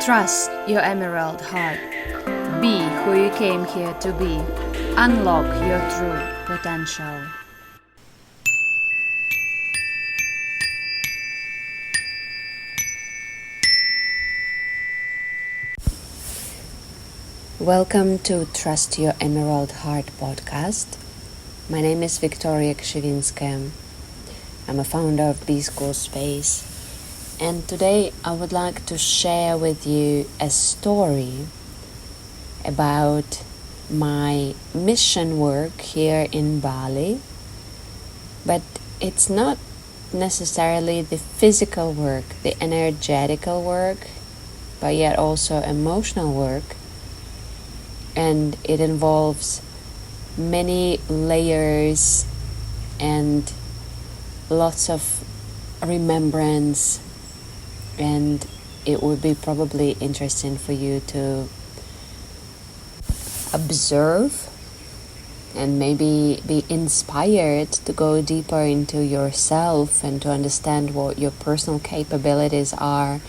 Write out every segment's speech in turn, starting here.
Trust your emerald heart. Be who you came here to be. Unlock your true potential. Welcome to Trust Your Emerald Heart podcast. My name is Victoria Krzyvinska. I'm a founder of beschoolspace. And today I would like to share with you a story about my mission work here in Bali. But it's not necessarily the physical work, the energetical work, but yet also emotional work. And it involves many layers and lots of remembrance, and it would be probably interesting for you to observe and maybe be inspired to go deeper into yourself and to understand what your personal capabilities are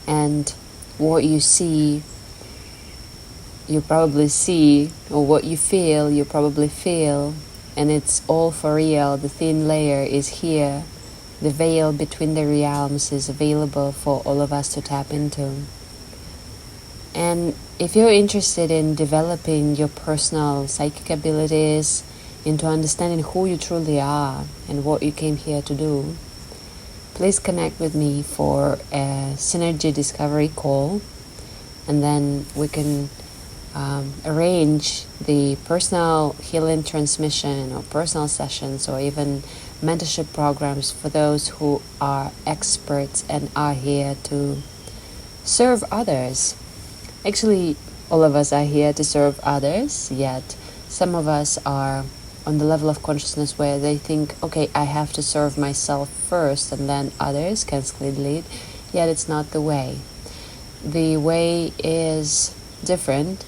and what you see. You probably see, or what you feel, you probably feel, and it's all for real. The thin layer is here. The veil between the realms is available for all of us to tap into. And if you're interested in developing your personal psychic abilities, into understanding who you truly are and what you came here to do, please connect with me for a synergy discovery call, and then we can arrange the personal healing transmission or personal sessions or even mentorship programs for those who are experts and are here to serve others. Actually, all of us are here to serve others, yet some of us are on the level of consciousness where they think, okay, I have to serve myself first and then others can lead. Yet it's not the way. The way is different.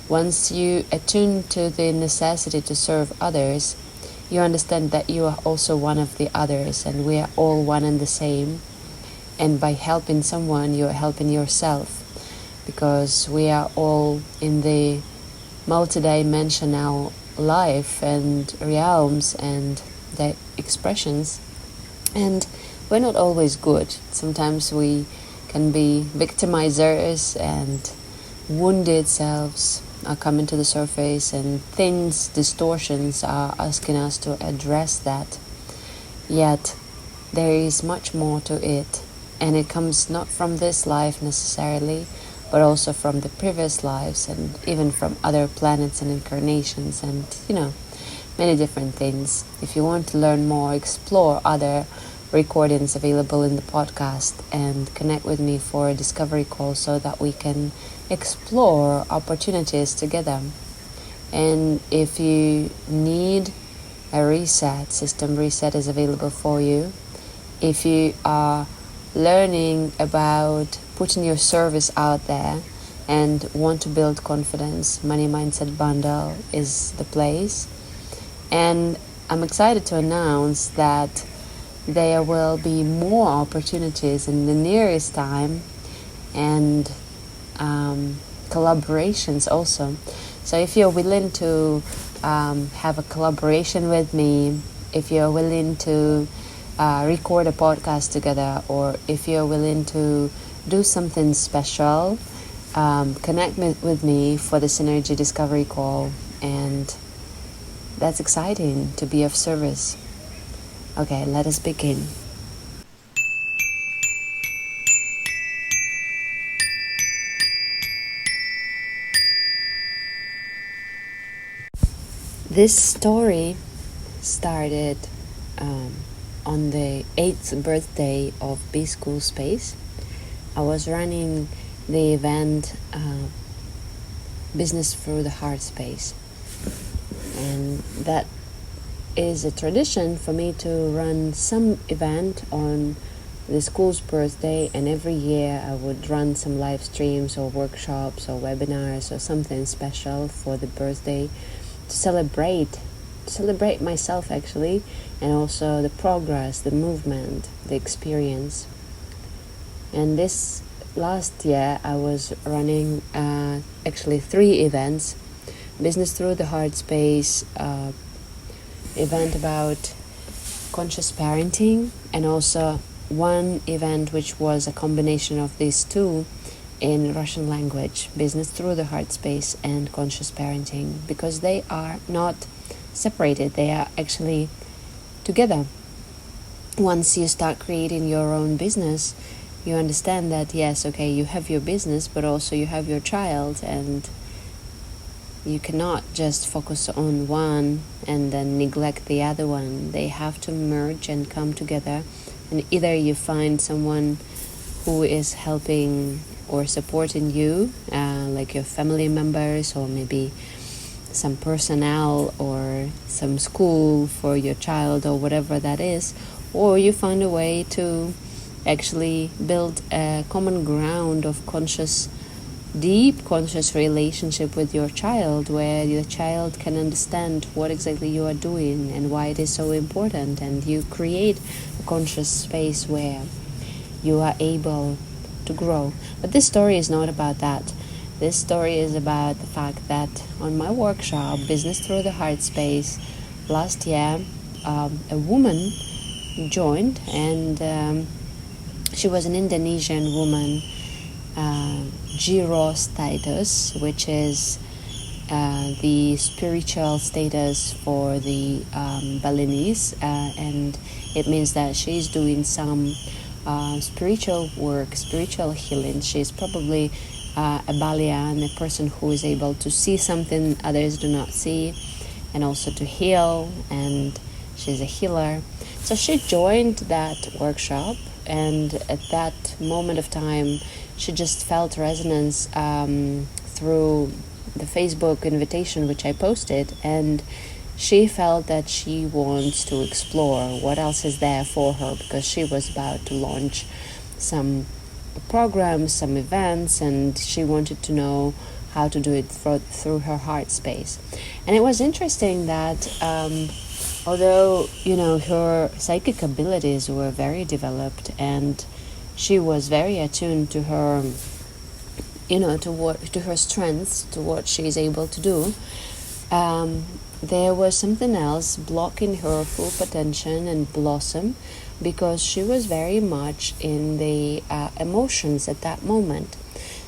Once you attune to the necessity to serve others, you understand that you are also one of the others, and we are all one and the same. And by helping someone, you are helping yourself, because we are all in the multidimensional life and realms and the expressions. And we're not always good. Sometimes we can be victimizers, and wounded selves are coming to the surface, and things, distortions are asking us to address that. Yet there is much more to it, and it comes not from this life necessarily, but also from the previous lives, and even from other planets and incarnations, and many different things. If you want to learn more, explore other recordings available in the podcast and connect with me for a discovery call so that we can explore opportunities together. And if you need a reset, system reset is available for you. If you are learning about putting your service out there and want to build confidence, Money Mindset Bundle is the place. And I'm excited to announce that there will be more opportunities in the nearest time, and collaborations also. So if you're willing to have a collaboration with me, if you're willing to record a podcast together, or if you're willing to do something special, connect with me for the Synergy Discovery Call, and that's exciting to be of service. Okay, let us begin. This story started on the 8th birthday of beschoolspace. I was running the event Business Through the Heart Space, and that is a tradition for me to run some event on the school's birthday, and every year I would run some live streams or workshops or webinars or something special for the birthday to celebrate myself actually, and also the progress, the movement, the experience. And this last year I was running actually 3 events. Business Through the Heart Space event about conscious parenting, and also one event which was a combination of these two in Russian language, Business Through the Heart Space and Conscious Parenting, because they are not separated, they are actually together. Once you start creating your own business, you understand that yes, okay, you have your business, but also you have your child, and you cannot just focus on one and then neglect the other one. They have to merge and come together, and either you find someone who is helping or supporting you, like your family members, or maybe some personnel or some school for your child or whatever that is, or you find a way to actually build a common ground of deep conscious relationship with your child, where the child can understand what exactly you are doing and why it is so important, and you create a conscious space where you are able to grow. But this story is not about that. This story is about the fact that on my workshop, Business Through the Heart Space, last year, a woman joined, and she was an Indonesian woman, Jiro status, which is the spiritual status for the Balinese, and it means that she's doing some spiritual work, spiritual healing. She's probably a Balian, a person who is able to see something others do not see, and also to heal, and she's a healer. So she joined that workshop, and at that moment of time she just felt resonance through the Facebook invitation which I posted, and she felt that she wants to explore what else is there for her, because she was about to launch some programs, some events, and she wanted to know how to do it through her heart space. And it was interesting that although her psychic abilities were very developed, and she was very attuned to her to her strengths, to what she is able to do, there was something else blocking her full potential and blossom, because she was very much in the emotions at that moment.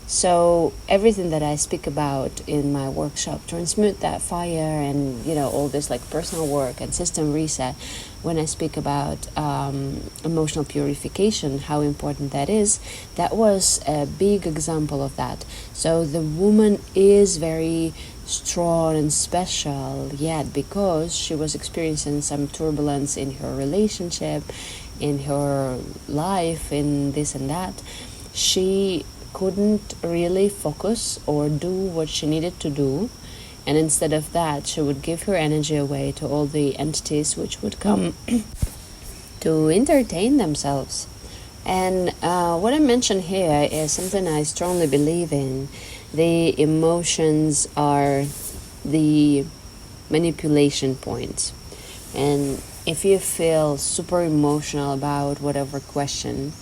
So everything that I speak about in my workshop, Transmute That Fire, and all this like personal work and system reset, when I speak about emotional purification, how important that is, that was a big example of that. So the woman is very strong and special, yet because she was experiencing some turbulence in her relationship, in her life, in this and that, she couldn't really focus or do what she needed to do, and instead of that she would give her energy away to all the entities which would come to entertain themselves. And what I mentioned here is something I strongly believe in. The emotions are the manipulation points, and if you feel super emotional about whatever question,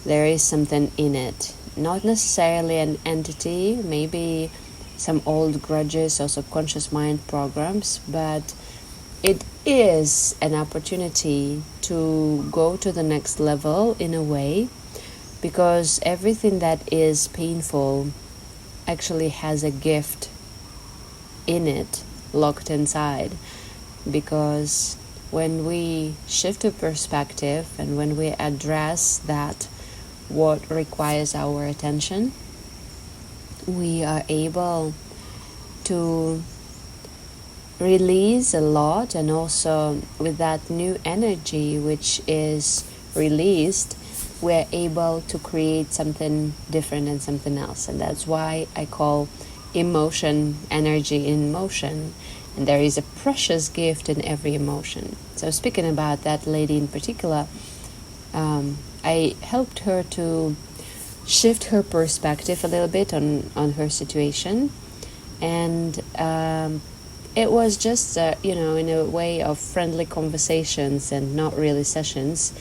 there is something in it. Not necessarily an entity, maybe some old grudges or subconscious mind programs, but it is an opportunity to go to the next level in a way, because everything that is painful actually has a gift in it, locked inside. Because when we shift the perspective and when we address that what requires our attention, we are able to release a lot, and also with that new energy which is released, we're able to create something different and something else. And that's why I call emotion energy in motion, and there is a precious gift in every emotion. So speaking about that lady in particular, I helped her to shift her perspective a little bit on her situation, and it was just in a way of friendly conversations and not really sessions,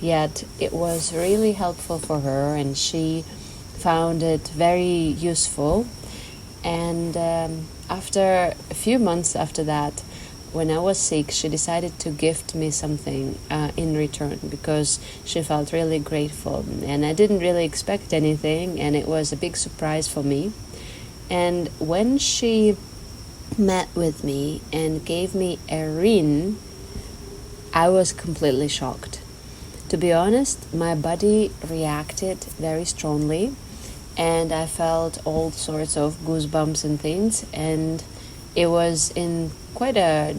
yet it was really helpful for her, and she found it very useful. And after a few months after that, when I was sick, she decided to gift me something in return, because she felt really grateful. And I didn't really expect anything, and it was a big surprise for me. And when she met with me and gave me a ring, I was completely shocked. To be honest, my body reacted very strongly, and I felt all sorts of goosebumps and things, and it was in quite a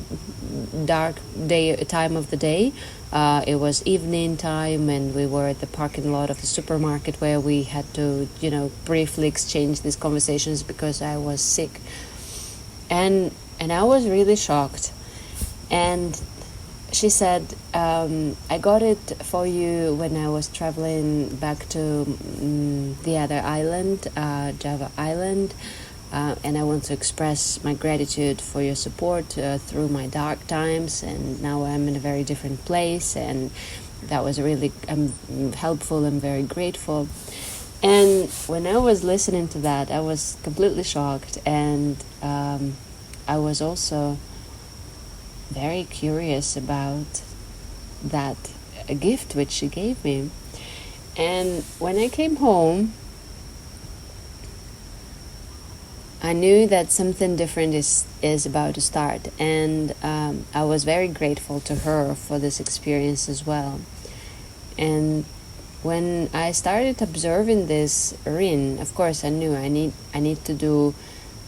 dark time of the day. It was evening time, and we were at the parking lot of the supermarket where we had to, briefly exchange these conversations because I was sick. And I was really shocked. And she said, I got it for you when I was traveling back to the other island, Java Island, and I want to express my gratitude for your support through my dark times, and now I'm in a very different place, and that was really helpful and very grateful. And when I was listening to that, I was completely shocked, and I was also very curious about that gift which she gave me. And when I came home, I knew that something different is about to start, and I was very grateful to her for this experience as well. And when I started observing this ring, of course I knew I need to do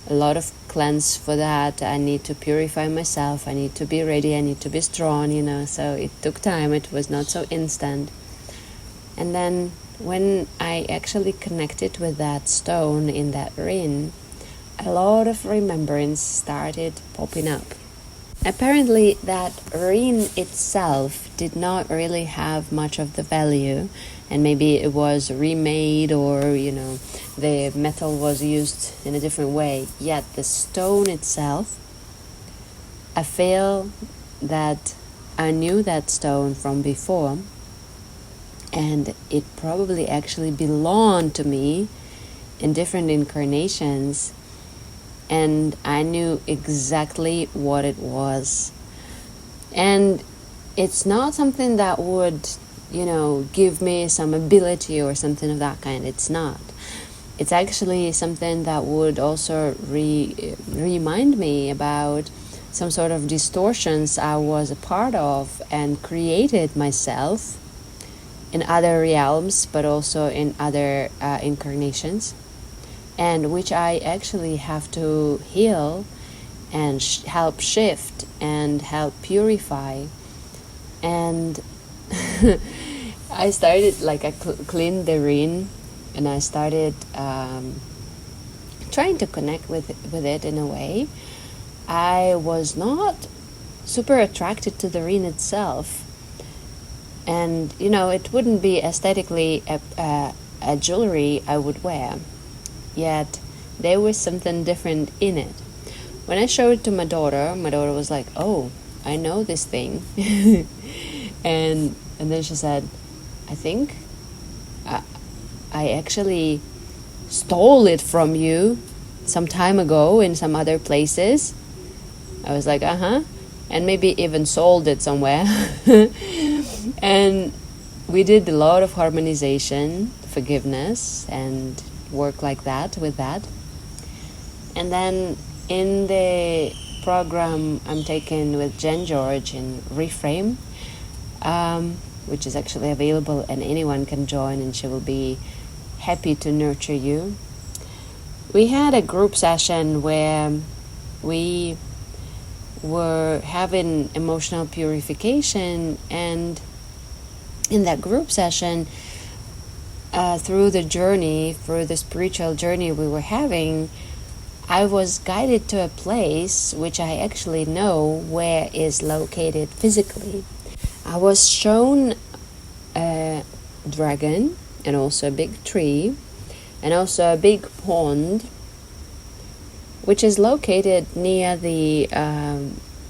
a lot of cleanse for that. I need to purify myself. I need to be ready. I need to be strong, so it took time. It was not so instant. And then when I actually connected with that stone in that ring, a lot of remembrance started popping up. Apparently that ring itself did not really have much of the value, and maybe it was remade, or the metal was used in a different way. Yet the stone itself, I feel that I knew that stone from before, and it probably actually belonged to me in different incarnations, and I knew exactly what it was. And it's not something that would give me some ability or something of that kind. It's not. It's actually something that would also remind me about some sort of distortions I was a part of and created myself in other realms, but also in other incarnations, and which I actually have to heal and help shift and help purify. And I started, I cleaned the ring, and I started trying to connect with it in a way. I was not super attracted to the ring itself, and it wouldn't be aesthetically a jewelry I would wear, yet there was something different in it. When I showed it to my daughter was like, "Oh, I know this thing." and then she said, "I think I actually stole it from you some time ago in some other places." I was like, and maybe even sold it somewhere. And we did a lot of harmonization, forgiveness, and work like that with that. And then in the program I'm taking with Jen George in Reframe, which is actually available and anyone can join, and she will be happy to nurture you. We had a group session where we were having emotional purification, and in that group session, through the spiritual journey we were having, I was guided to a place which I actually know where is located physically. I was shown a dragon, and also a big tree, and also a big pond, which is located near the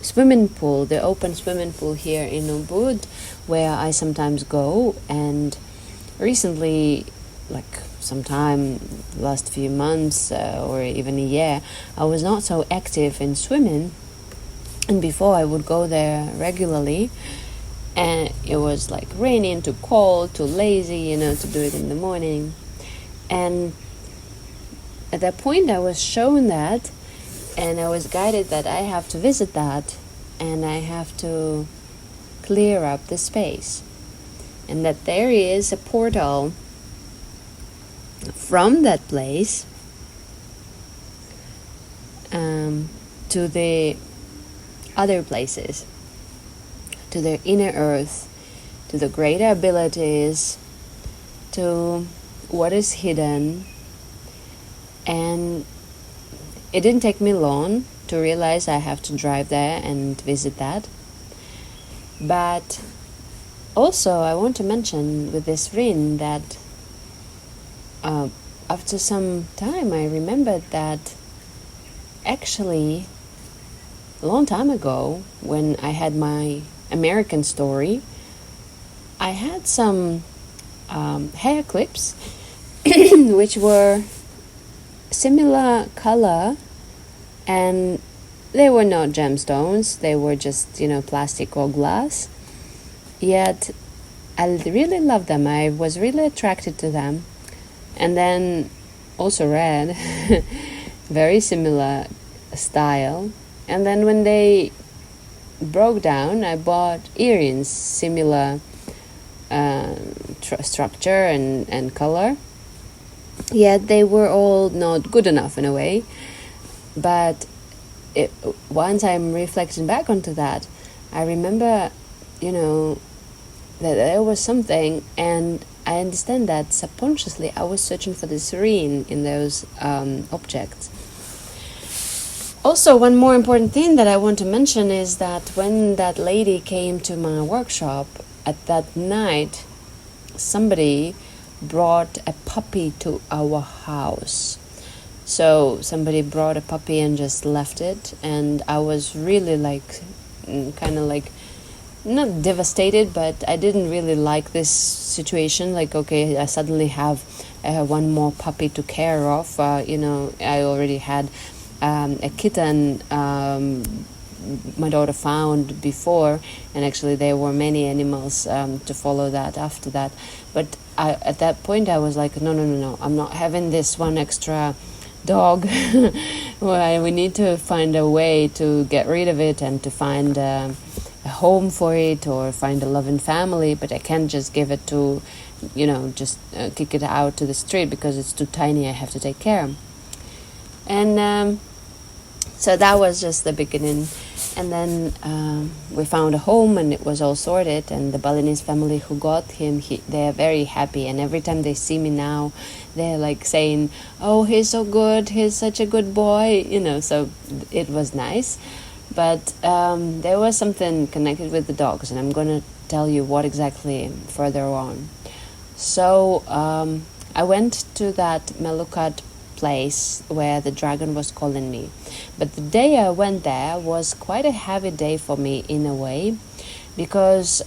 swimming pool, the open swimming pool here in Ubud, where I sometimes go. And recently, some time, last few months or even a year, I was not so active in swimming. And before I would go there regularly, and it was like raining, too cold, too lazy, to do it in the morning. And at that point I was shown that, and I was guided that I have to visit that, and I have to clear up the space. And that there is a portal from that place to the other places, to the inner earth, to the greater abilities, to what is hidden. And it didn't take me long to realize I have to drive there and visit that. But also I want to mention with this ring that after some time I remembered that actually a long time ago, when I had my American story, I had some hair clips which were similar color, and they were not gemstones, they were just plastic or glass, yet I really loved them. I was really attracted to them. And then also red very similar style. And then when they broke down, I bought earrings similar structure and color, yet they were all not good enough in a way. But once I'm reflecting back onto that, I remember that there was something, and I understand that subconsciously I was searching for the serene in those objects. Also, one more important thing that I want to mention is that when that lady came to my workshop at that night, somebody brought a puppy to our house. So somebody brought a puppy and just left it, and I was really kind of like not devastated, but I didn't really like this situation. Like, okay, I suddenly have one more puppy to care of. I already had a kitten my daughter found before, and actually there were many animals to follow that after that. But at that point I was like, no, I'm not having this one extra dog. Well, we need to find a way to get rid of it and to find a home for it, or find a loving family. But I can't just give it to just kick it out to the street because it's too tiny. I have to take care. And so that was just the beginning. And then we found a home, and it was all sorted. And the Balinese family who got him, they are very happy. And every time they see me now, they're like saying, "Oh, he's so good. He's such a good boy." So it was nice. But there was something connected with the dogs, and I'm going to tell you what exactly further on. So I went to that Melukat place where the dragon was calling me. But the day I went there was quite a heavy day for me in a way, because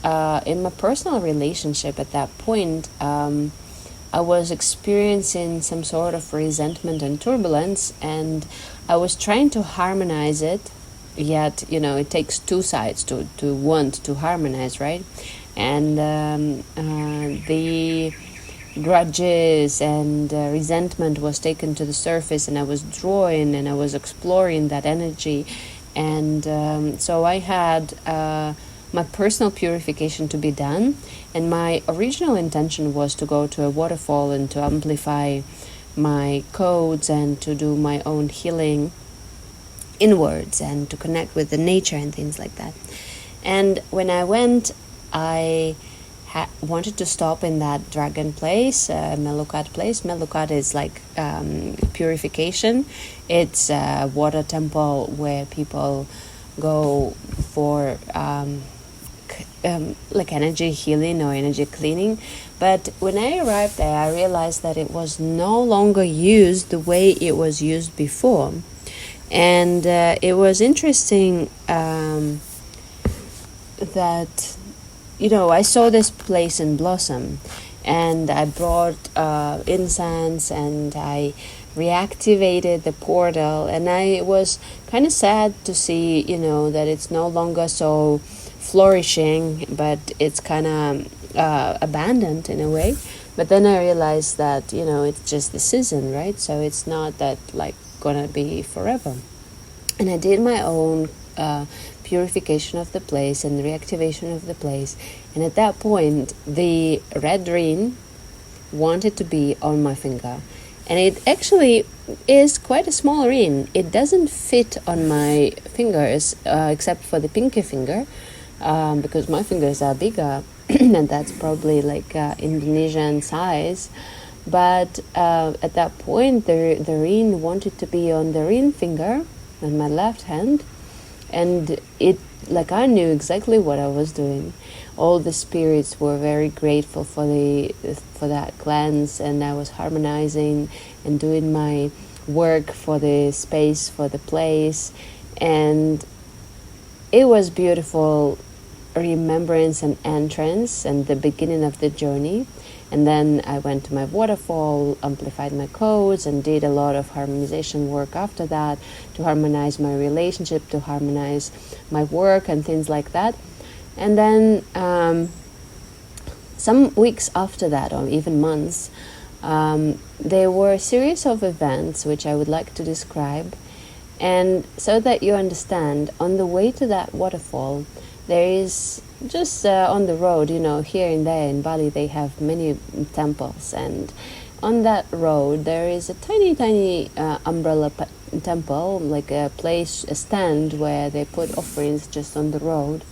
in my personal relationship at that point, I was experiencing some sort of resentment and turbulence, and I was trying to harmonize it. Yet, it takes two sides to want to harmonize, right? And the grudges and resentment was taken to the surface, and I was drawing and I was exploring that energy. And so I had my personal purification to be done, and my original intention was to go to a waterfall and to amplify my codes and to do my own healing inwards and to connect with the nature and things like that. And when I went, I wanted to stop in that dragon place, Melukat place. Melukat is like purification. It's a water temple where people go for like energy healing or energy cleaning. But when I arrived there, I realized that it was no longer used the way it was used before. And it was interesting that, I saw this place in blossom, and I brought incense, and I reactivated the portal, and I was kind of sad to see, that it's no longer so flourishing, but it's kind of abandoned in a way. But then I realized that, it's just the season, right? So it's not that like gonna be forever. And I did my own purification of the place and reactivation of the place. And at that point, the red ring wanted to be on my finger. And it actually is quite a small ring. It doesn't fit on my fingers, except for the pinky finger, because my fingers are bigger, and that's probably like Indonesian size. But at that point, the ring wanted to be on the ring finger, on my left hand, and I knew exactly what I was doing. All the spirits were very grateful for that cleanse, and I was harmonizing and doing my work for the space, for the place, and it was beautiful remembrance and entrance and the beginning of the journey. And then I went to my waterfall, amplified my codes, and did a lot of harmonization work after that to harmonize my relationship, to harmonize my work and things like that. And then some weeks after that, or even months, there were a series of events which I would like to describe. And so that you understand, on the way to that waterfall, there is just on the road, here and there in Bali, they have many temples. And on that road, there is a tiny umbrella temple, like a place, a stand where they put offerings just on the road.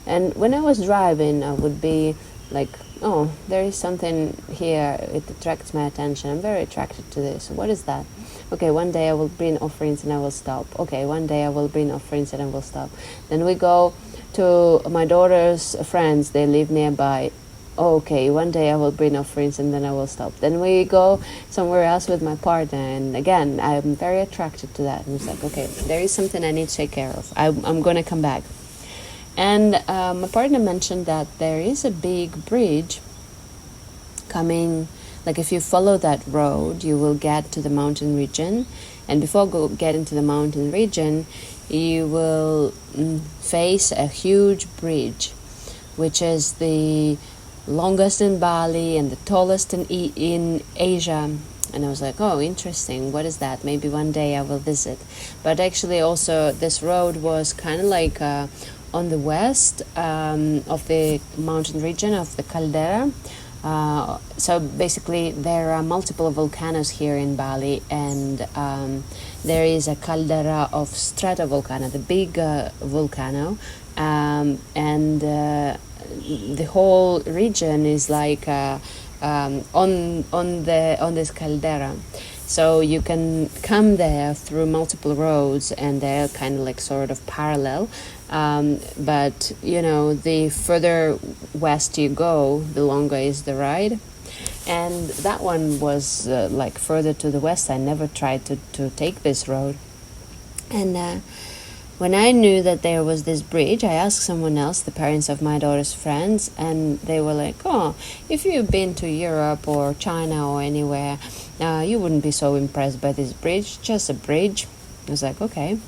And when I was driving, I would be like, oh, there is something here. It attracts my attention. I'm very attracted to this. What is that? Okay, one day I will bring offerings and I will stop. Okay, one day I will bring offerings and I will stop. Then we go to my daughter's friends. They live nearby. Oh, okay, one day I will bring offerings and then I will stop. Then we go somewhere else with my partner, and again, I'm very attracted to that. And it's like, okay, there is something I need to take care of. I'm going to come back. And my partner mentioned that there is a big bridge coming, like if you follow that road, you will get to the mountain region. And before getting to the mountain region, you will face a huge bridge, which is the longest in Bali and the tallest in Asia. And I was like, oh, interesting. What is that? Maybe one day I will visit. But actually also this road was kind of like on the west of the mountain region of the caldera. So basically there are multiple volcanoes here in Bali, and there is a caldera of stratovolcano, the big volcano, and the whole region is like on this caldera. So you can come there through multiple roads, and they're kind of like sort of parallel. But the further west you go, the longer is the ride. And that one was like further to the west. I never tried to take this road. And when I knew that there was this bridge, I asked someone else, the parents of my daughter's friends, and they were like, oh, if you've been to Europe or China or anywhere, you wouldn't be so impressed by this bridge, just a bridge. I was like, okay.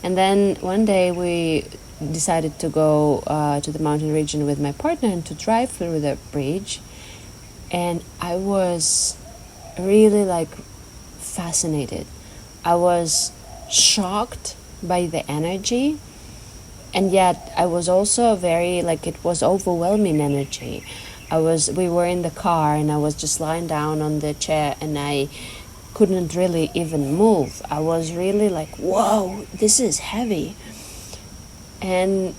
And then one day we decided to go to the mountain region with my partner and to drive through the bridge. And I was really like fascinated. I was shocked by the energy, and yet I was also very like, it was overwhelming energy. We were in the car, and I was just lying down on the chair, and I couldn't really even move. I was really like, whoa, this is heavy. And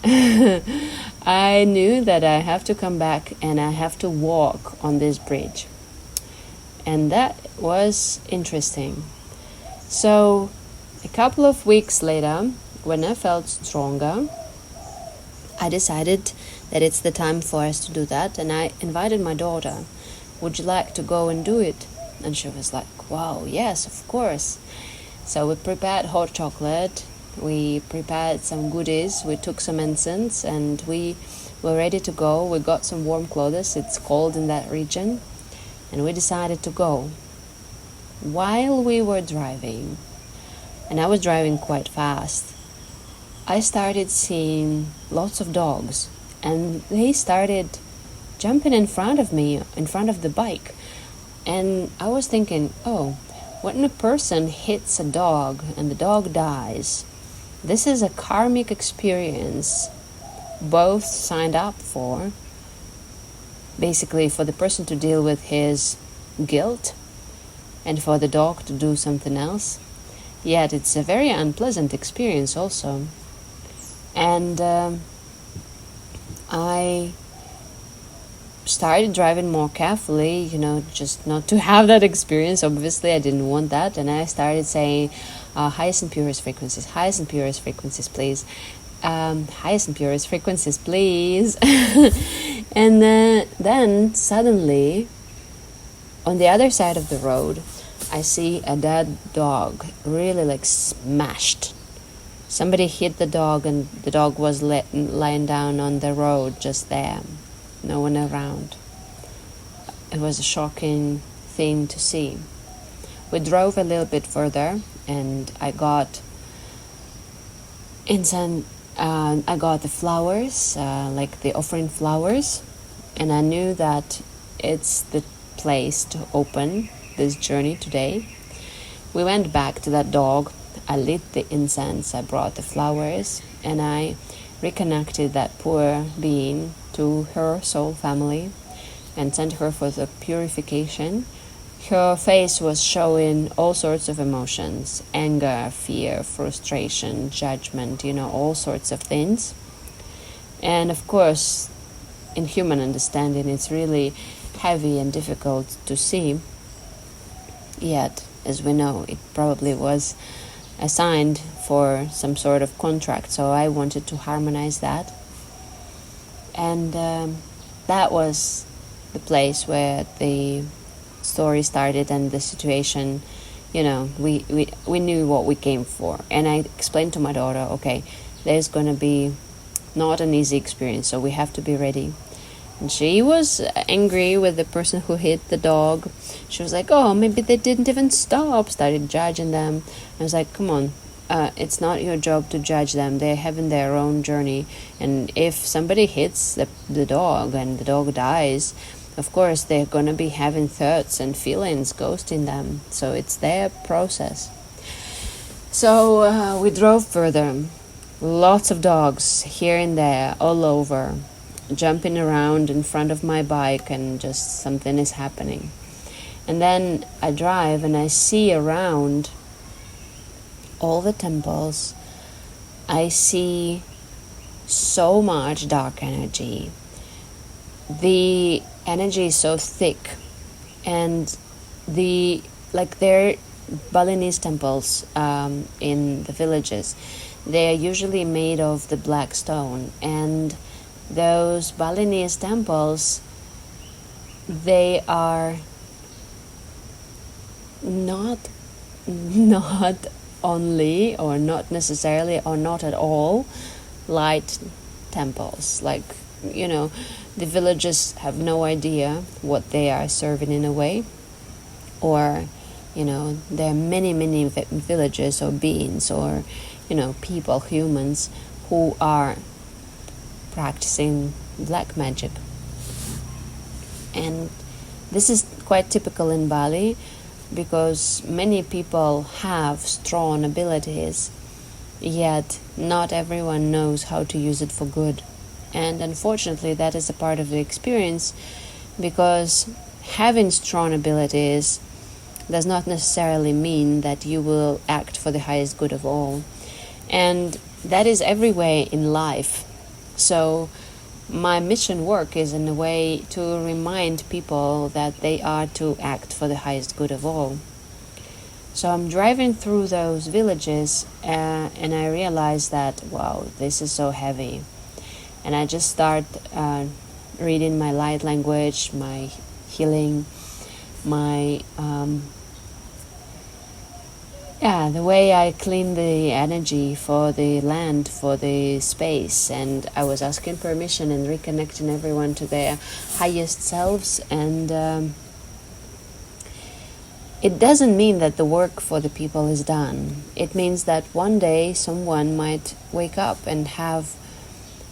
I knew that I have to come back and I have to walk on this bridge. And that was interesting. So a couple of weeks later, when I felt stronger, I decided that it's the time for us to do that. And I invited my daughter, would you like to go and do it? And she was like, wow, yes, of course. So we prepared hot chocolate. We prepared some goodies. We took some incense, and we were ready to go. We got some warm clothes. It's cold in that region. and we decided to go. While we were driving, and I was driving quite fast, I started seeing lots of dogs, and they started jumping in front of me, in front of the bike. And I was thinking, oh, when a person hits a dog and the dog dies, this is a karmic experience both signed up for, basically for the person to deal with his guilt and for the dog to do something else. Yet it's a very unpleasant experience also. And I started driving more carefully, just not to have that experience. Obviously, I didn't want that. And I started saying, highest and purest frequencies, please. Highest and purest frequencies, please. And then suddenly, on the other side of the road, I see a dead dog, really like smashed. Somebody hit the dog, and the dog was lying down on the road just there. No one around. It was a shocking thing to see. We drove a little bit further, and I got incense. I got the flowers, like the offering flowers, and I knew that it's the place to open this journey today. We went back to that dog. I lit the incense, I brought the flowers, and I reconnected that poor being to her soul family and sent her for the purification. Her face was showing all sorts of emotions: anger, fear, frustration, judgment, all sorts of things. And of course, in human understanding, it's really heavy and difficult to see. Yet, as we know, it probably was assigned for some sort of contract, so I wanted to harmonize that. And that was the place where the story started and the situation, we knew what we came for. And I explained to my daughter, okay, there's going to be not an easy experience, so we have to be ready. And she was angry with the person who hit the dog. She was like, oh, maybe they didn't even stop, started judging them. I was like, come on, it's not your job to judge them. They're having their own journey. And if somebody hits the dog and the dog dies, of course, they're going to be having thoughts and feelings ghosting them. So it's their process. So we drove further. Lots of dogs here and there, all over, jumping around in front of my bike, and just something is happening. And then I drive and I see around all the temples. I see so much dark energy. The energy is so thick, and they're Balinese temples in the villages. They are usually made of the black stone, and those Balinese temples, they are not only, or not necessarily, or not at all light temples. Like, the villagers have no idea what they are serving in a way. Or, there are many villages or beings or, people, humans, who are practicing black magic. And this is quite typical in Bali, because many people have strong abilities, yet not everyone knows how to use it for good. And unfortunately, that is a part of the experience, because having strong abilities does not necessarily mean that you will act for the highest good of all. And that is every way in life. So my mission work is in a way to remind people that they are to act for the highest good of all. So I'm driving through those villages and I realize that, wow, this is so heavy. And I just start reading my light language, my healing, my the way I clean the energy for the land, for the space. And I was asking permission and reconnecting everyone to their highest selves. And it doesn't mean that the work for the people is done. It means that one day someone might wake up and have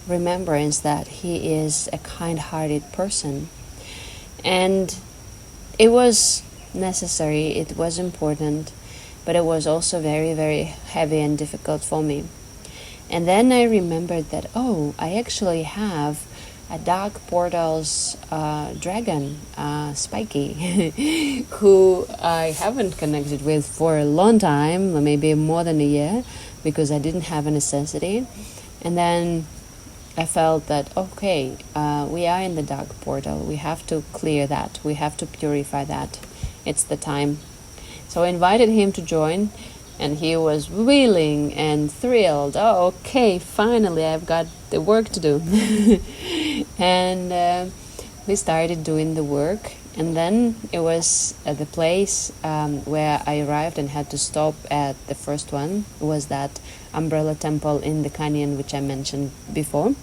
remembrance that he is a kind-hearted person. And it was necessary, it was important, but it was also very, very heavy and difficult for me. And then I remembered that, I actually have a Dark Portal's dragon, Spiky, who I haven't connected with for a long time, maybe more than a year, because I didn't have a necessity. And then I felt that, we are in the Dark Portal, we have to clear that, we have to purify that, it's the time. So I invited him to join, and he was willing and thrilled. Finally I've got the work to do. And we started doing the work, and then it was at the place where I arrived and had to stop at the first one, was that umbrella temple in the canyon which I mentioned before.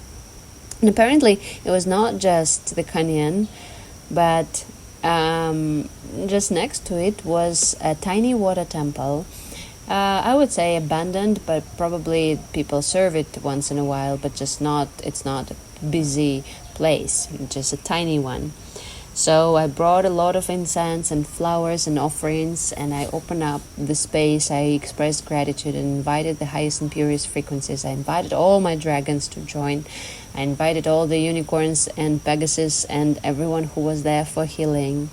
And apparently it was not just the canyon, but just next to it was a tiny water temple. I would say abandoned, but probably people serve it once in a while, but it's not a busy place, just a tiny one. So I brought a lot of incense and flowers and offerings, and I opened up the space. I expressed gratitude and invited the highest and purest frequencies. I invited all my dragons to join. I invited all the unicorns and Pegasus and everyone who was there for healing.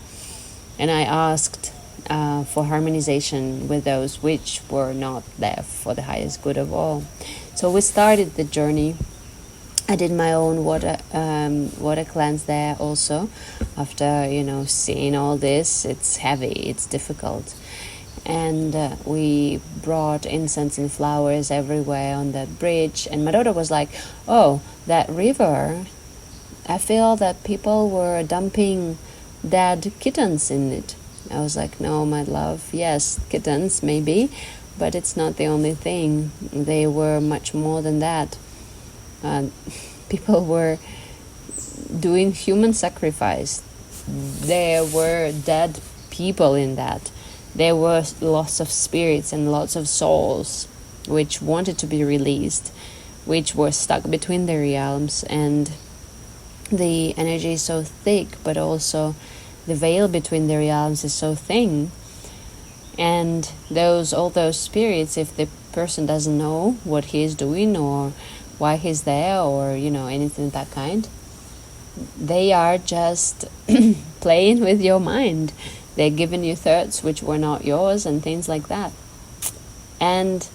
And I asked for harmonization with those which were not there for the highest good of all. So we started the journey. I did my own water cleanse there also. After seeing all this, it's heavy, it's difficult, and we brought incense and flowers everywhere on the bridge. And my daughter was like, that river, I feel that people were dumping dead kittens in it. I was like, no, my love, yes, kittens maybe, but it's not the only thing. They were much more than that. People were doing human sacrifice. There were dead people in that. There were lots of spirits and lots of souls which wanted to be released, which were stuck between the realms, and the energy is so thick, but also the veil between the realms is so thin. And all those spirits, if the person doesn't know what he is doing or why he's there or anything of that kind, they are just playing with your mind. They're giving you thoughts which were not yours and things like that. And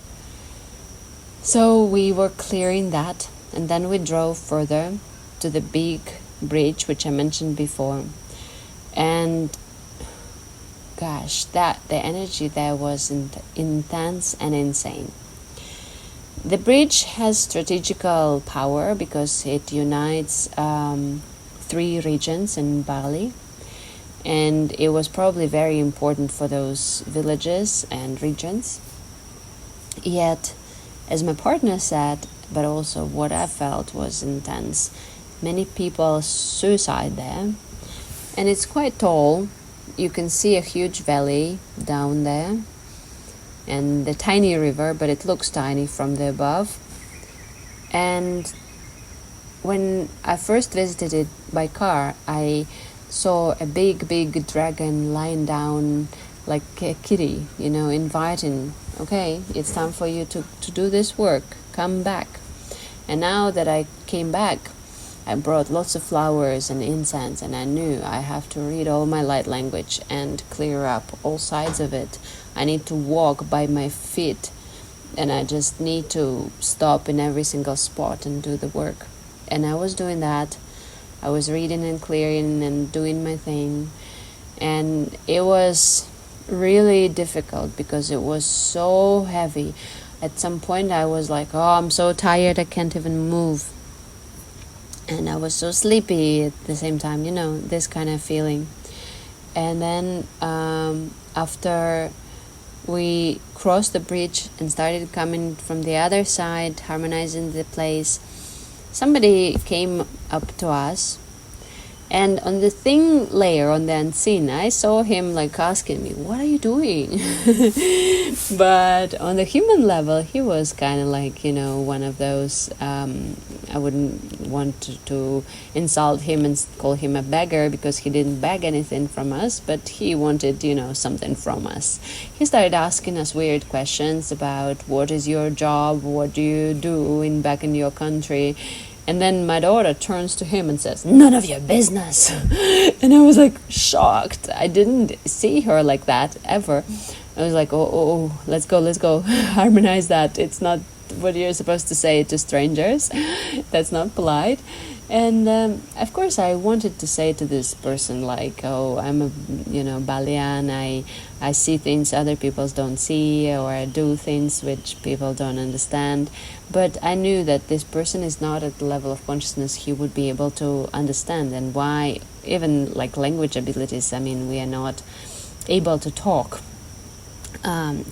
so we were clearing that, and then we drove further to the big bridge which I mentioned before. And gosh, the energy there was intense and insane. The bridge has strategical power because it unites 3 regions in Bali, and it was probably very important for those villages and regions. Yet, as my partner said, but also what I felt was intense, many people suicide there, and it's quite tall. You can see a huge valley down there and the tiny river, but it looks tiny from the above. And when I first visited it by car, I saw a big dragon lying down like a kitty, inviting, okay, it's time for you to do this work, come back. And now that I came back, I brought lots of flowers and incense, and I knew I have to read all my light language and clear up all sides of it. I need to walk by my feet, and I just need to stop in every single spot and do the work. And I was doing that. I was reading and clearing and doing my thing. And it was really difficult because it was so heavy. At some point I was like, I'm so tired, I can't even move. And I was so sleepy at the same time, this kind of feeling. And then after we crossed the bridge and started coming from the other side, harmonizing the place, somebody came up to us And on the thin layer, on the unseen, I saw him like asking me, what are you doing? But on the human level, he was kind of like, one of those, I wouldn't want to insult him and call him a beggar, because he didn't beg anything from us, but he wanted, something from us. He started asking us weird questions about what is your job, what do you do back in your country. And then my daughter turns to him and says, none of your business. And I was like shocked. I didn't see her like that ever. I was like, oh, let's go. Harmonize that. It's not what you're supposed to say to strangers. That's not polite. And of course I wanted to say to this person like, oh, I'm a Balian, I see things other people don't see, or I do things which people don't understand. But I knew that this person is not at the level of consciousness he would be able to understand, and why even like language abilities, we are not able to talk.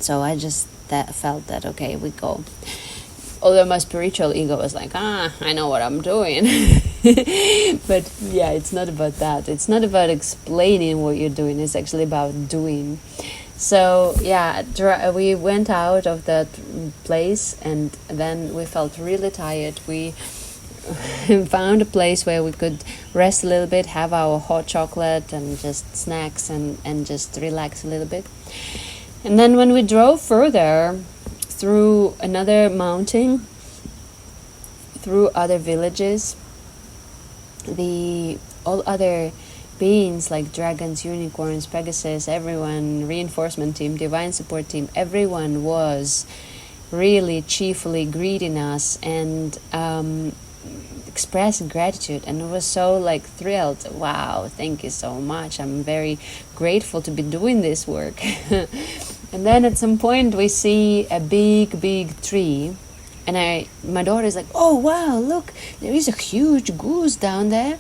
So I just felt that, okay, we go. Although my spiritual ego was like, I know what I'm doing. But yeah, it's not about that. It's not about explaining what you're doing. It's actually about doing. So yeah, we went out of that place, and then we felt really tired. We found a place where we could rest a little bit, have our hot chocolate and just snacks, and just relax a little bit. And then when we drove further through another mountain, through other villages, all other beings like dragons, unicorns, Pegasus, everyone, reinforcement team, divine support team, everyone was really cheerfully greeting us and expressing gratitude, and I was so thrilled. Wow, thank you so much. I'm very grateful to be doing this work. And then at some point we see a big tree, and my daughter is like, oh wow, look, there is a huge goose down there.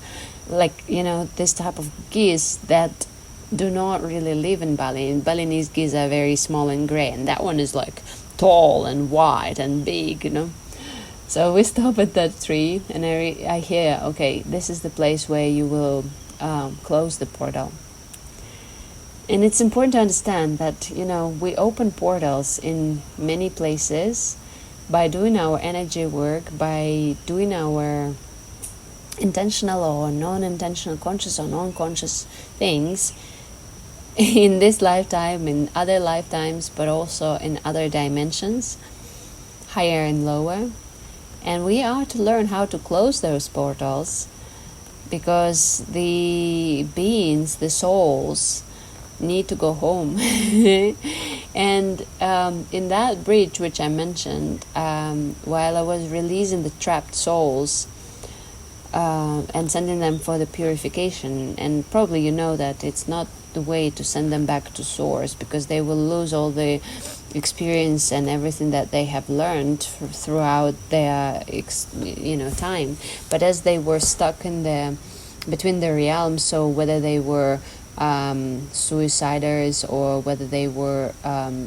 This type of geese that do not really live in Bali. And Balinese geese are very small and gray, and that one is tall and white and big, So we stop at that tree, and I hear, okay, this is the place where you will close the portal. And it's important to understand that, we open portals in many places by doing our energy work, by doing our intentional or non-intentional, conscious or non-conscious things in this lifetime, in other lifetimes, but also in other dimensions, higher and lower. And we are to learn how to close those portals, because the beings, the souls, need to go home. And in that bridge which I mentioned, while I was releasing the trapped souls and sending them for the purification, and probably you know that it's not the way to send them back to source, because they will lose all the experience and everything that they have learned throughout their time. But as they were stuck in between the realms, so whether they were suiciders, or whether they were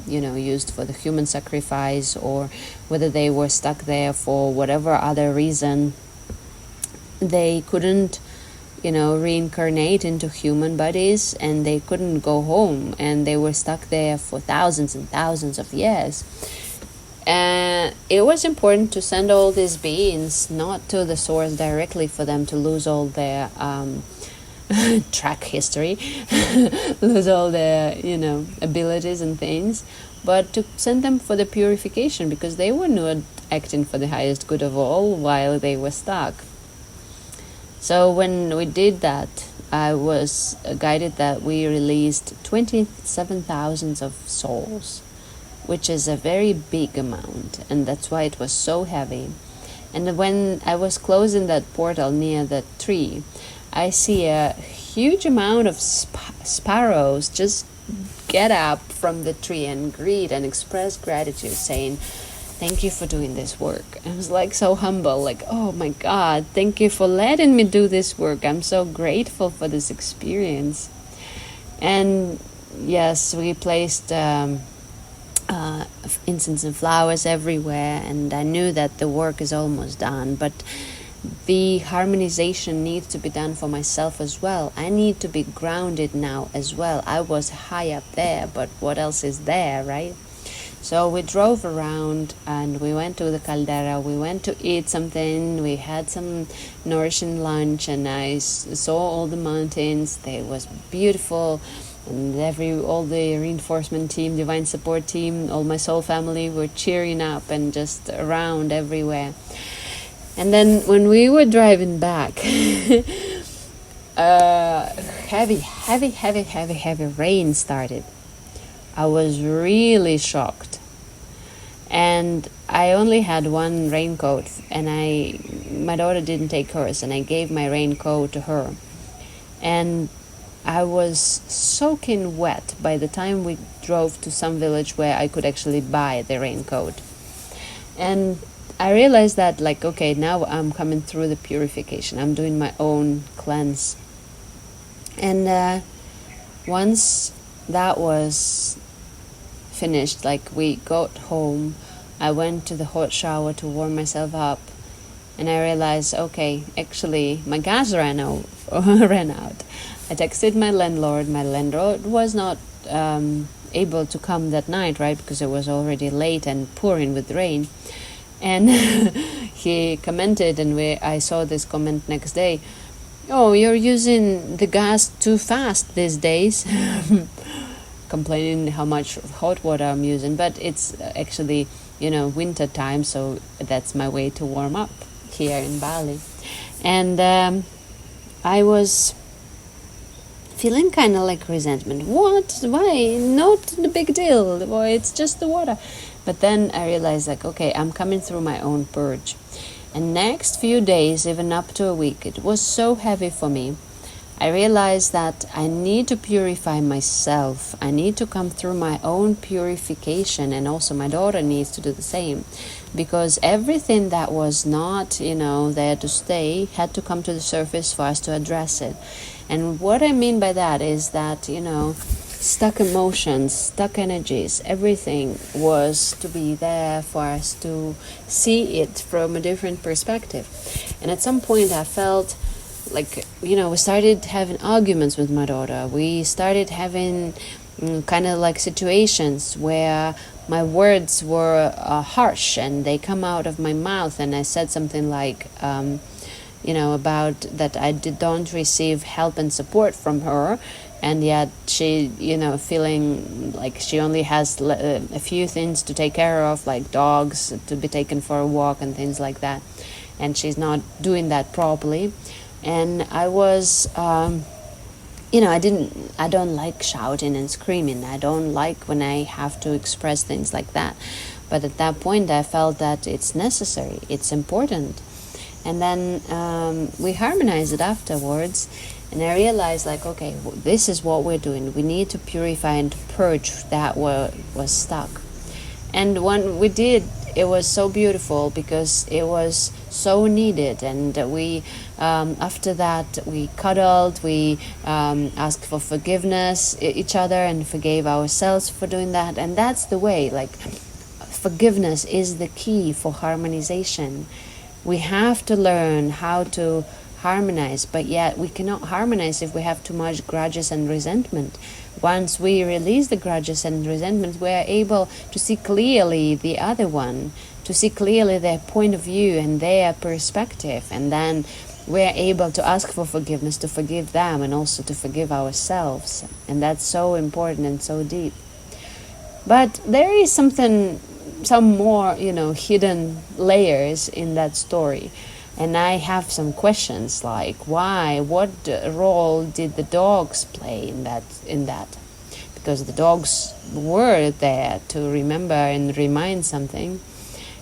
used for the human sacrifice, or whether they were stuck there for whatever other reason, they couldn't reincarnate into human bodies, and they couldn't go home, and they were stuck there for thousands and thousands of years. And it was important to send all these beings not to the source directly, for them to lose all their track history, lose all their abilities and things, but to send them for the purification, because they were not acting for the highest good of all while they were stuck. So when we did that, I was guided that we released 27,000 of souls, which is a very big amount, and that's why it was so heavy. And when I was closing that portal near that tree, I see a huge amount of sparrows just get up from the tree and greet and express gratitude, saying, thank you for doing this work. I was so humble, oh my God, thank you for letting me do this work. I'm so grateful for this experience. And yes, we placed incense and flowers everywhere, and I knew that the work is almost done. But the harmonization needs to be done for myself as well. I need to be grounded now as well. I was high up there, but what else is there, right? So we drove around and we went to the caldera. We went to eat something. We had some nourishing lunch, and I saw all the mountains. It was beautiful, and all the reinforcement team, divine support team, all my soul family were cheering up and just around everywhere. And then when we were driving back, heavy rain started. I was really shocked. And I only had one raincoat, and my daughter didn't take hers, and I gave my raincoat to her. And I was soaking wet by the time we drove to some village where I could actually buy the raincoat. And I realized that, like, okay, now I'm coming through the purification. I'm doing my own cleanse. And once that was finished, like, we got home, I went to the hot shower to warm myself up, and I realized, okay, actually, my gas ran out. I texted my landlord. My landlord was not able to come that night, right, because it was already late and pouring with rain. And he commented, and I saw this comment next day, "Oh, you're using the gas too fast these days." Complaining how much hot water I'm using, but it's actually, winter time, so that's my way to warm up here in Bali. And I was feeling kind of like resentment. What? Why? Not the big deal. Well, it's just the water. But then I realized, like, okay, I'm coming through my own purge. And next few days, even up to a week, it was so heavy for me. I realized that I need to purify myself. I need to come through my own purification, and also my daughter needs to do the same. Because everything that was not, there to stay had to come to the surface for us to address it. And what I mean by that is that, stuck emotions, stuck energies, everything was to be there for us to see it from a different perspective. And at some point I felt like, we started having arguments with my daughter. We started having kind of like situations where my words were harsh, and they come out of my mouth, and I said something like, about that I don't receive help and support from her, and yet she, feeling like she only has a few things to take care of, like dogs to be taken for a walk and things like that, and she's not doing that properly. And I was, I don't like shouting and screaming. I don't like when I have to express things like that. But at that point, I felt that it's necessary, it's important. And then we harmonized it afterwards. And I realized, like, okay, this is what we're doing. We need to purify and to purge that was stuck. And when we did, it was so beautiful because it was so needed. And we, after that, we cuddled, we asked for forgiveness each other and forgave ourselves for doing that. And that's the way, like, forgiveness is the key for harmonization. We have to learn how to harmonize, but yet we cannot harmonize if we have too much grudges and resentment. Once we release the grudges and resentment, we are able to see clearly the other one, to see clearly their point of view and their perspective, and then we are able to ask for forgiveness, to forgive them, and also to forgive ourselves. And that's so important and so deep. But there is some more, hidden layers in that story. And I have some questions like, why? What role did the dogs play in that? Because the dogs were there to remember and remind something.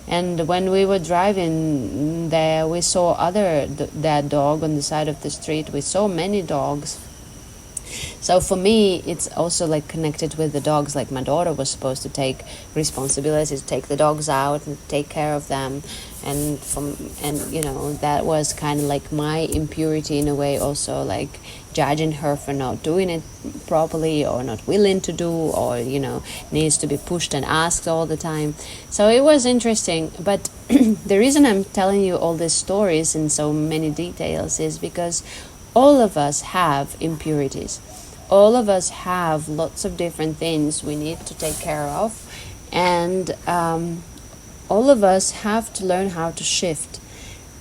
And when we were driving there, we saw that dog on the side of the street. We saw many dogs. So for me, it's also like connected with the dogs. Like my daughter was supposed to take responsibility to take the dogs out and take care of them, and that was kind of like my impurity in a way, also like judging her for not doing it properly or not willing to do, or needs to be pushed and asked all the time. So it was interesting. But the reason I'm telling you all these stories in so many details is because all of us have impurities. All of us have lots of different things we need to take care of, and all of us have to learn how to shift.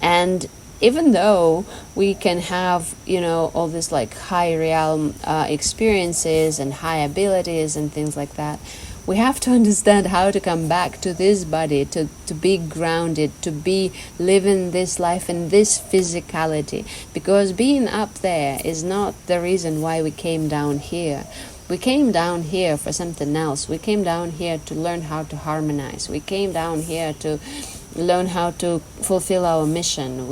And even though we can have all this like high realm experiences and high abilities and things like that, we have to understand how to come back to this body, to be grounded, to be living this life in this physicality. Because being up there is not the reason why we came down here. We came down here for something else. We came down here to learn how to harmonize. We came down here to learn how to fulfill our mission.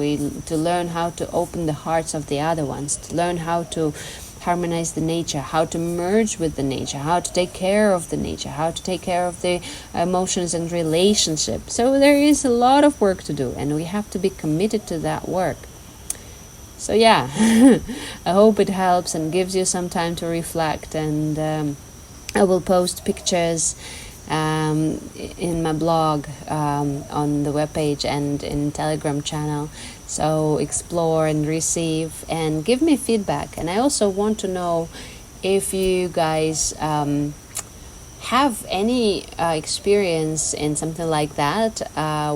To learn how to open the hearts of the other ones, to learn how to harmonize the nature, how to merge with the nature, how to take care of the nature, how to take care of the emotions and relationships. So there is a lot of work to do, and we have to be committed to that work. So yeah, I hope it helps and gives you some time to reflect. And I will post pictures in my blog, on the webpage and in Telegram channel. So explore and receive and give me feedback. And I also want to know if you guys have any experience in something like that,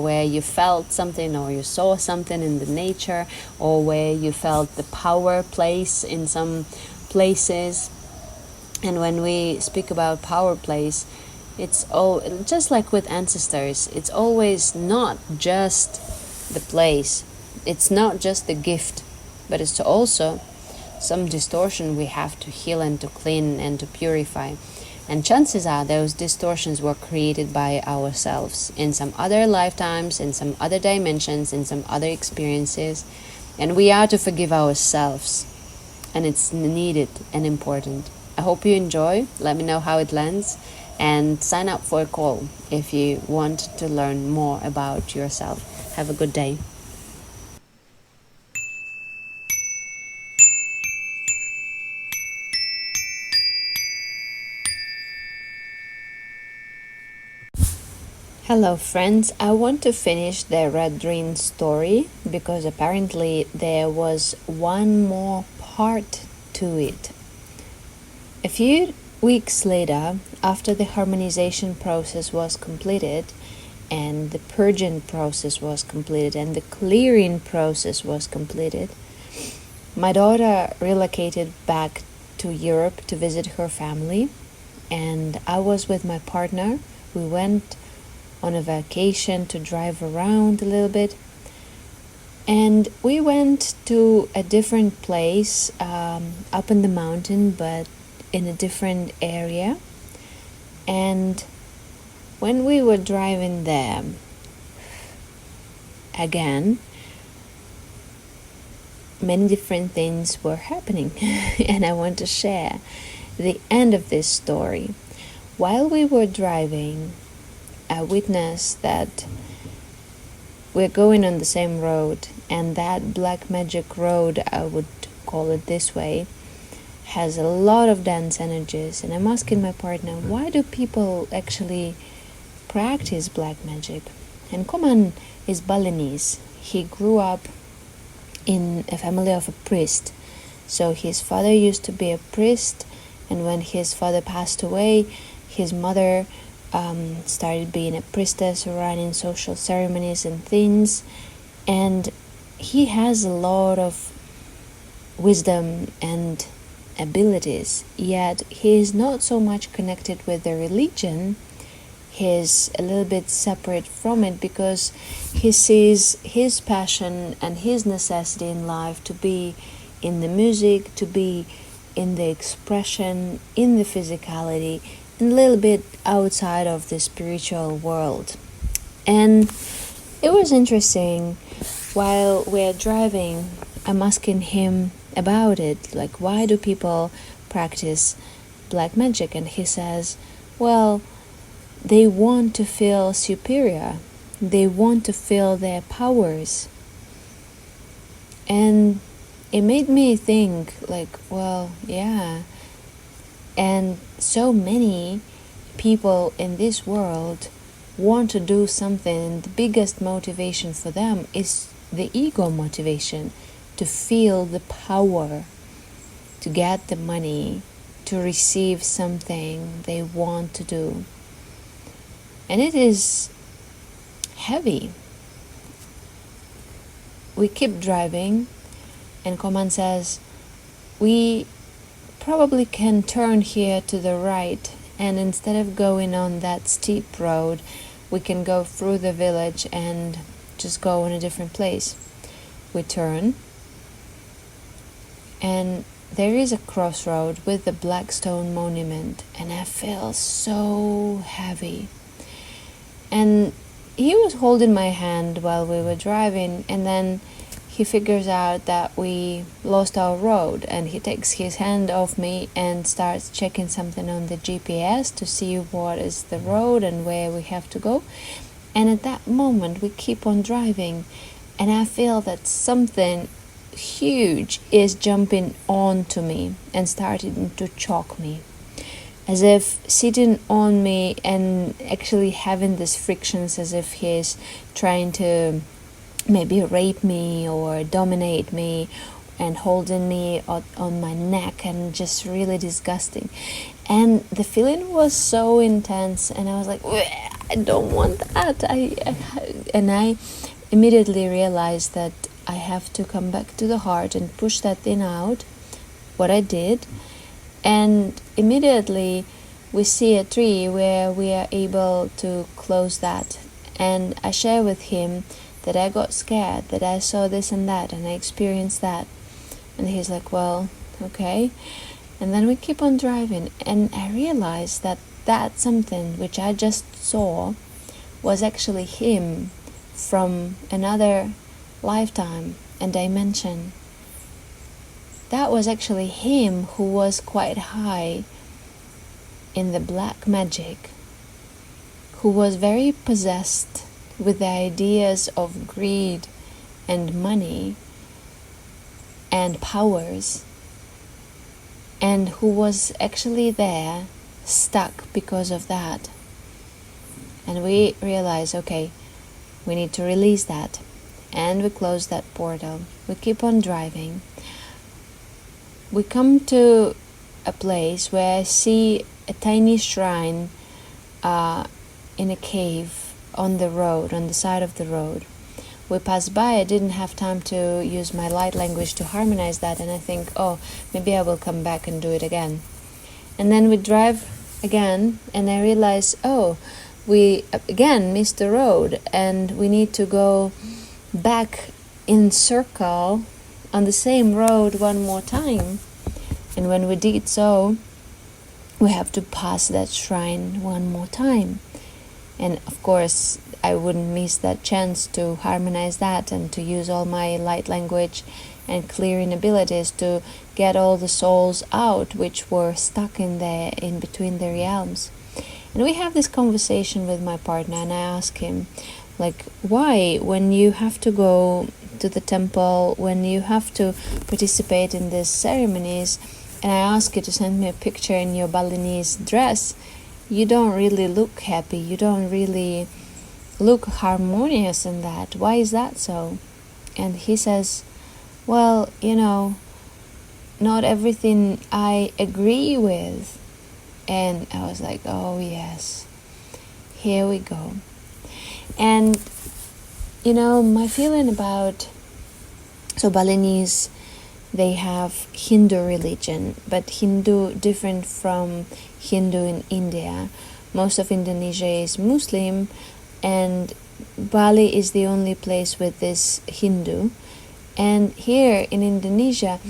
where you felt something or you saw something in the nature, or where you felt the power place in some places. And when we speak about power place, it's all just like with ancestors. It's always not just the place. It's not just the gift, but it's also some distortion we have to heal and to clean and to purify. And chances are those distortions were created by ourselves in some other lifetimes, in some other dimensions, in some other experiences. And we are to forgive ourselves. And it's needed and important. I hope you enjoy. Let me know how it lands. And sign up for a call if you want to learn more about yourself. Have a good day. Hello friends, I want to finish the Red Dream story because apparently there was one more part to it. A few weeks later, after the harmonization process was completed and the purging process was completed and the clearing process was completed, my daughter relocated back to Europe to visit her family, and I was with my partner. We went on a vacation to drive around a little bit, and we went to a different place up in the mountain, but in a different area. And when we were driving there, again, many different things were happening and I want to share the end of this story. While we were driving, I witnessed that we're going on the same road, and that black magic road, I would call it this way, has a lot of dense energies. And I'm asking my partner, why do people actually practice black magic? And Koman is Balinese. He grew up in a family of a priest. So his father used to be a priest, and when his father passed away, his mother started being a priestess, running social ceremonies and things. And he has a lot of wisdom and abilities, yet he is not so much connected with the religion. He's a little bit separate from it because he sees his passion and his necessity in life to be in the music, to be in the expression, in the physicality, and a little bit outside of the spiritual world. And it was interesting. While we're driving, I'm asking him about it, like, why do people practice black magic. And he says, well, they want to feel superior. They want to feel their powers. And it made me think, like, well, yeah. And so many people in this world want to do something, and the biggest motivation for them is the ego motivation, to feel the power, to get the money, to receive something they want to do. And it is heavy. We keep driving, and Koman says, we probably can turn here to the right, and instead of going on that steep road, we can go through the village and just go in a different place. We turn, and there is a crossroad with the black stone monument, and I feel so heavy. And he was holding my hand while we were driving, and then he figures out that we lost our road, and he takes his hand off me and starts checking something on the GPS to see what is the road and where we have to go. And at that moment we keep on driving, and I feel that something huge is jumping onto me and starting to choke me, as if sitting on me and actually having these frictions, as if he's trying to maybe rape me or dominate me, and holding me on my neck, and just really disgusting. And the feeling was so intense, and I was like, I don't want that. I immediately realized that I have to come back to the heart and push that thing out, what I did. And immediately we see a tree where we are able to close that. And I share with him that I got scared, that I saw this and that, and I experienced that. And he's like, well, okay. And then we keep on driving, and I realized that something which I just saw was actually him from another lifetime and dimension. That was actually him who was quite high in the black magic, who was very possessed with the ideas of greed and money and powers, and who was actually there stuck because of that. And we realize, okay, we need to release that, and we close that portal. We keep on driving. We come to a place where I see a tiny shrine in a cave on the road, on the side of the road. We pass by. I didn't have time to use my light language to harmonize that, and I think, oh, maybe I will come back and do it again. And then we drive again, and I realize, oh, we again missed the road, and we need to go back in circle on the same road one more time. And when we did so, we have to pass that shrine one more time. And of course, I wouldn't miss that chance to harmonize that and to use all my light language and clearing abilities to get all the souls out which were stuck in there in between the realms. And we have this conversation with my partner, and I ask him, like, why, when you have to go to the temple, when you have to participate in these ceremonies, and I ask you to send me a picture in your Balinese dress, you don't really look happy, you don't really look harmonious in that. Why is that so? And he says, well, not everything I agree with. And I was like, oh yes, here we go. And my feeling about, so Balinese, they have Hindu religion, but Hindu different from Hindu in India. Most of Indonesia is Muslim, and Bali is the only place with this Hindu. And here in Indonesia,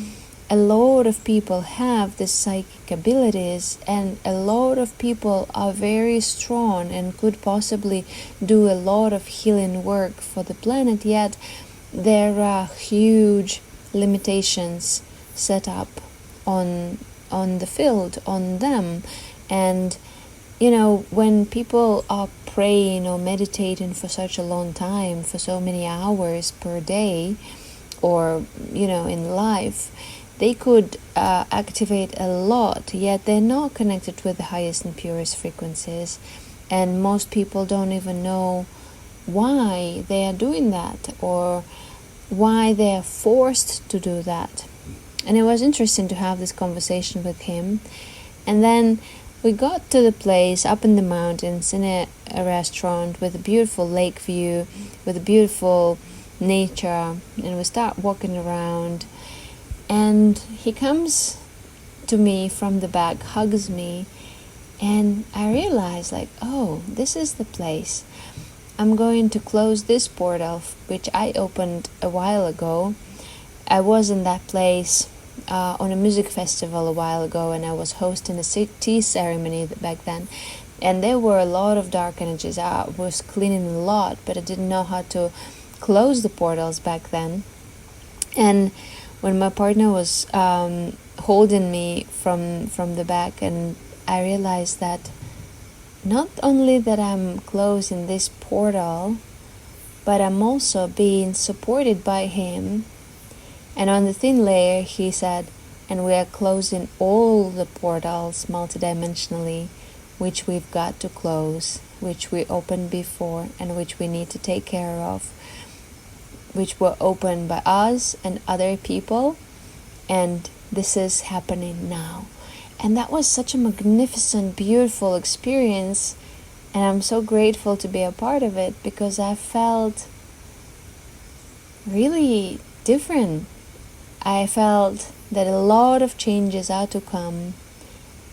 a lot of people have the psychic abilities, and a lot of people are very strong and could possibly do a lot of healing work for the planet, yet there are huge limitations set up on on the field, on them. And when people are praying or meditating for such a long time, for so many hours per day, or in life, they could activate a lot, yet they're not connected with the highest and purest frequencies. And most people don't even know why they are doing that, or why they are forced to do that. And it was interesting to have this conversation with him. And then we got to the place up in the mountains, in a restaurant with a beautiful lake view, with a beautiful nature, and we start walking around. And he comes to me from the back, hugs me, and I realize, oh, this is the place. I'm going to close this portal, which I opened a while ago. I was in that place on a music festival a while ago, and I was hosting a tea ceremony back then. And there were a lot of dark energies. I was cleaning a lot, but I didn't know how to close the portals back then. And when my partner was holding me from the back, and I realized that not only that I'm closing this portal, but I'm also being supported by him. And on the thin layer, he said, and we are closing all the portals multidimensionally, which we've got to close, which we opened before, and which we need to take care of, which were opened by us and other people, and this is happening now. And that was such a magnificent, beautiful experience, and I'm so grateful to be a part of it, because I felt really different. I felt that a lot of changes are to come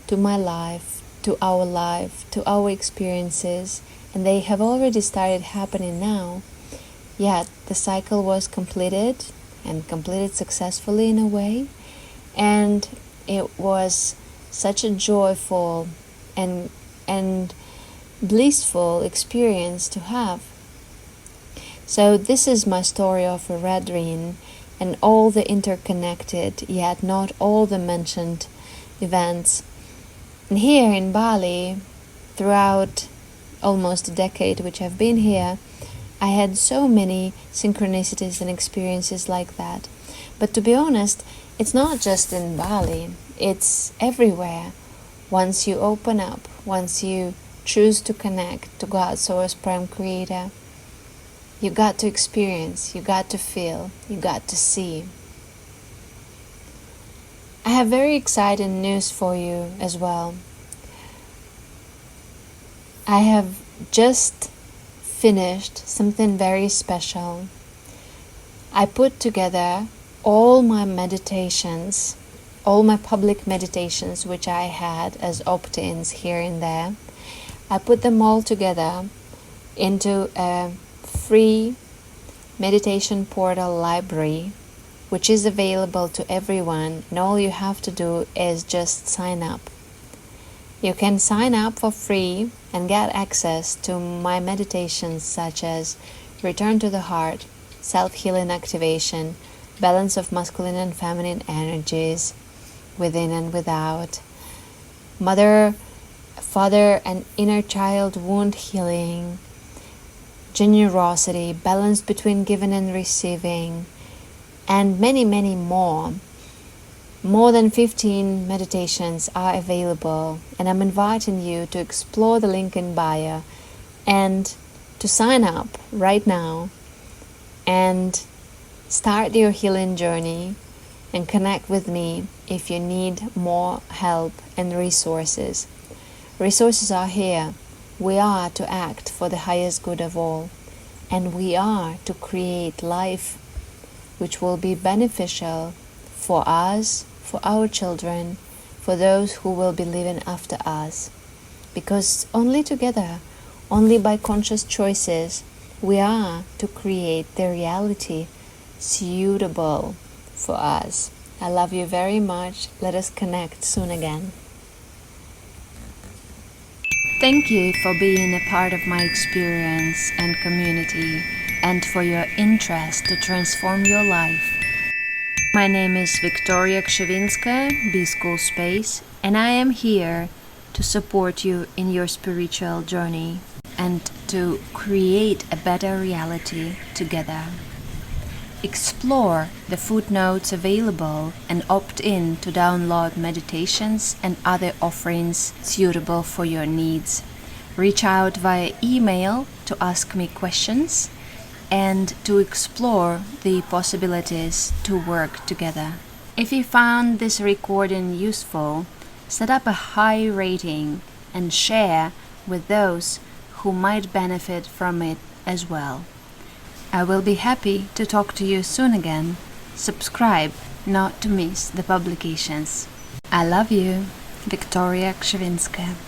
to my life, to our experiences, and they have already started happening now. Yet the cycle was completed, and completed successfully in a way, and it was such a joyful and blissful experience to have. So this is my story of a red rain, and all the interconnected, yet not all the mentioned events. And here in Bali, throughout almost a decade which I've been here, I had so many synchronicities and experiences like that. But to be honest, it's not just in Bali, it's everywhere. Once you open up, once you choose to connect to God, Source, Prime Creator, you got to experience, you got to feel, you got to see. I have very exciting news for you as well. I have just finished something very special. I put together all my meditations, all my public meditations which I had as opt-ins here and there. I put them all together into a free meditation portal library, which is available to everyone, and all you have to do is just sign up. You can sign up for free and get access to my meditations such as Return to the Heart, Self-Healing Activation, Balance of Masculine and Feminine Energies, Within and Without, Mother, Father and Inner Child Wound Healing, Generosity, Balance between Giving and Receiving, and many, many more. More than 15 meditations are available, and I'm inviting you to explore the link in bio and to sign up right now and start your healing journey and connect with me if you need more help and resources. Resources are here. We are to act for the highest good of all, and we are to create life which will be beneficial for us, for our children, for those who will be living after us. Because only together, only by conscious choices, we are to create the reality suitable for us. I love you very much. Let us connect soon again. Thank you for being a part of my experience and community, and for your interest to transform your life. My name is Victoria Krzywinska, beschoolspace, and I am here to support you in your spiritual journey and to create a better reality together. Explore the footnotes available and opt in to download meditations and other offerings suitable for your needs. Reach out via email to ask me questions and to explore the possibilities to work together. If you found this recording useful, set up a high rating and share with those who might benefit from it as well. I will be happy to talk to you soon again. Subscribe not to miss the publications. I love you, Victoria Krzywinska.